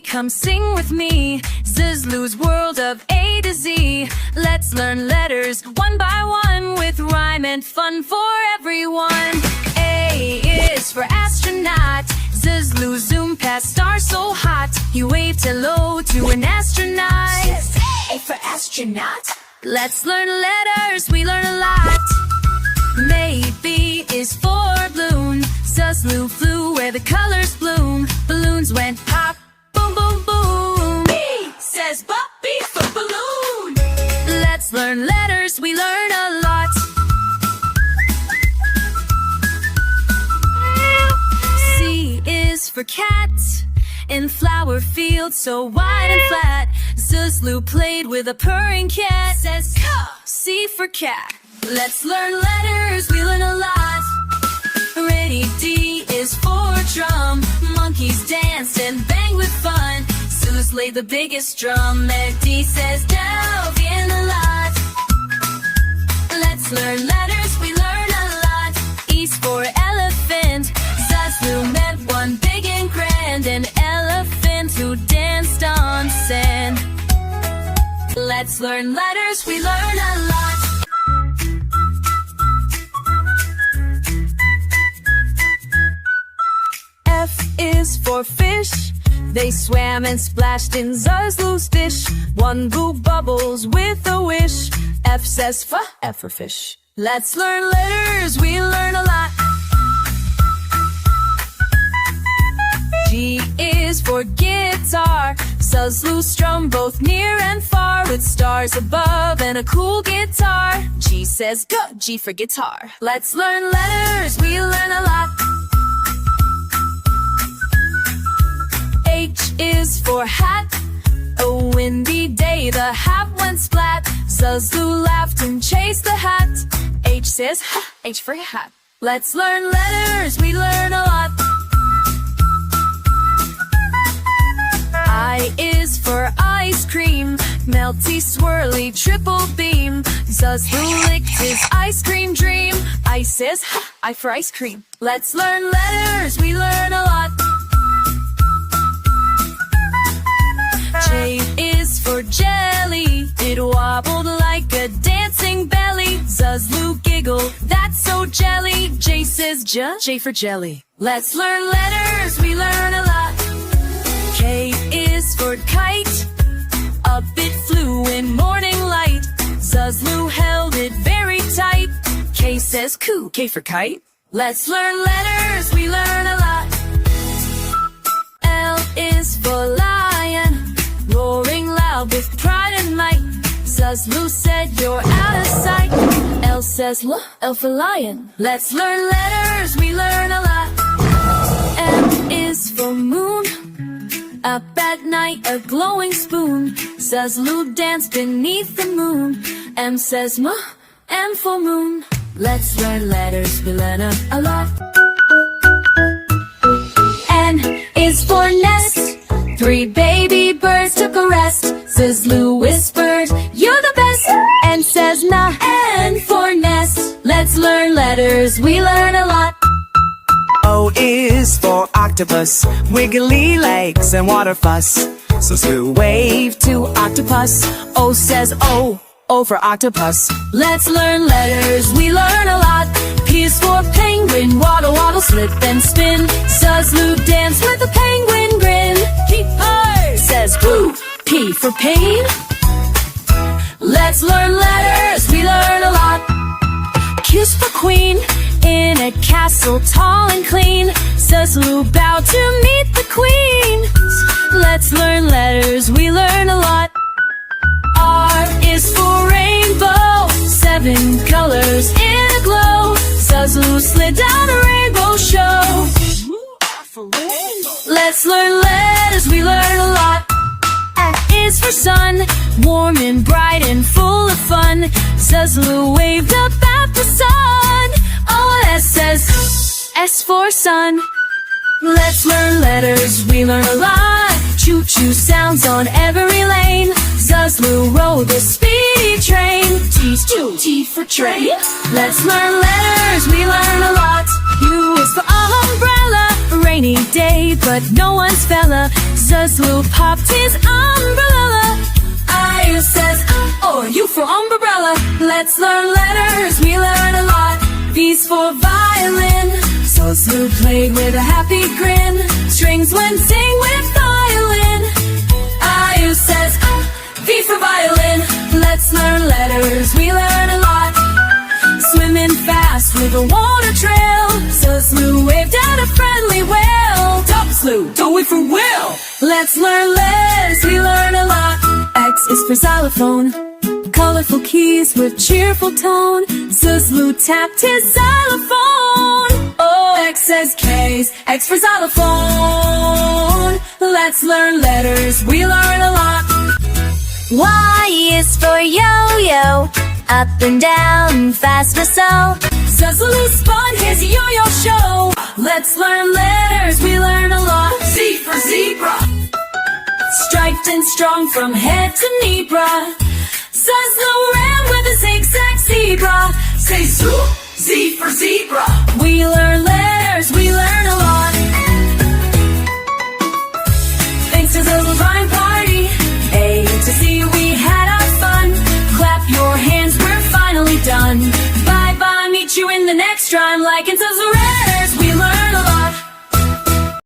come sing with me. Zuzzlu's world of A to Z. Let's learn letters one by one with rhyme and fun for everyone. A is for astronaut. Zuzzlu zoom past stars so hot. He waved hello to an astronaut. A for astronaut. Let's learn letters, we learn a lot. Maybe is for balloon. Zuzzlu flew where the colors bloom. Balloons went pop, boom, boom, boom. B says B for balloon. Let's learn letters, we learn a lot. C is for cat. In flower fields so wide and flat. Zuzzlu played with a purring cat. Says C for cat. Let's learn letters, we learn a lot. Ready, D is for drum. Monkeys danced and banged with fun. Zeus laid the biggest drum. And D says delve in a lot. Let's learn letters, we learn a lot. E's for elephant. Zuzzlu meant one big and grand. An elephant who danced on sand. Let's learn letters, we learn a lot. F is for fish. They swam and splashed in Zuzzlu's dish. One blew bubbles with a wish. F says F for fish. Let's learn letters, we learn a lot. G is for guitar. Zuzzlu strum both near and far. With stars above and a cool guitar. G says G for guitar. Let's learn letters, we learn a lot. H is for hat. A windy day, the hat went splat. Zuzzlu laughed and chased the hat. H says H for hat. Let's learn letters, we learn a lot. I is for ice cream. Melty, swirly, triple beam. Zuzzlu licked his ice cream dream. I says I for ice cream. Let's learn letters, we learn a lot. J is for jelly. It wobbled like a dancing belly. Zuzzlu giggled, that's so jelly. J says J for jelly. Let's learn letters, we learn a lot. K is for kite. Up it flew in morning light. Zuzzlu held it very tight. K says K for kite. Let's learn letters, we learn a lot. L is for lion. Roaring loud with pride and might. Zuzzlu said you're out of sight. L says L for lion. Let's learn letters, we learn a lot. M is for moon. Up at night, a glowing spoon. Zuzzlu danced beneath the moon. M says M for moon. Let's learn letters, we learn a lot. N is for nest. 3 baby birds took a rest. Zuzzlu whispered, you're the best. N says N for nest. Let's learn letters, we learn a lot. O is for octopus, wiggly legs and water fuss. Zuzzlu waved to octopus. O says O for octopus. Let's learn letters, we learn a lot. P is for penguin, waddle waddle, slip and spin. Zuzzlu danced with a penguin grin. P says P for pain. Let's learn letters, we learn a lot. Q is for queen. In a castle tall and clean. Zuzzlu bowed to meet the queen. Let's learn letters, we learn a lot. R is for rainbow. 7 colors in a glow. Zuzzlu slid down a rainbow show. Let's learn letters, we learn a lot. F is for sun. Warm and bright and full of fun. Zuzzlu waved up at the sun. S says S for sun. Let's learn letters, we learn a lot. Choo-choo sounds on every lane. Zuzzlu rode the speedy train. T's T for train. Let's learn letters, we learn a lot. U is for umbrella. Rain rainy day, but no one's fella. Zuzzlu popped his umbrella. I says, or U for umbrella. Let's learn letters, we learn a lot. V's for violin. Zuzzlu played with a happy grin. Strings went sing with violin. I says, V for violin. Let's learn letters, we learn a lot. Swimming fast with a water trail. Zuzzlu waved at a friendly whale. Zuzzlu, do it for Will. Let's learn letters, we learn a lot. X is for xylophone. Colorful keys with cheerful tone. Zuzzlu tapped his xylophone. Oh, X says K's, X for xylophone. Let's learn letters, we learn a lot. Y is for yo-yo, up and down, fast or slow. Zuzzlu spun his yo-yo show. Let's learn letters, we learn a lot. Z for zebra. Striped and strong from head to knee, bruh. Zuzzlu ran with a zigzag zebra. Say zoo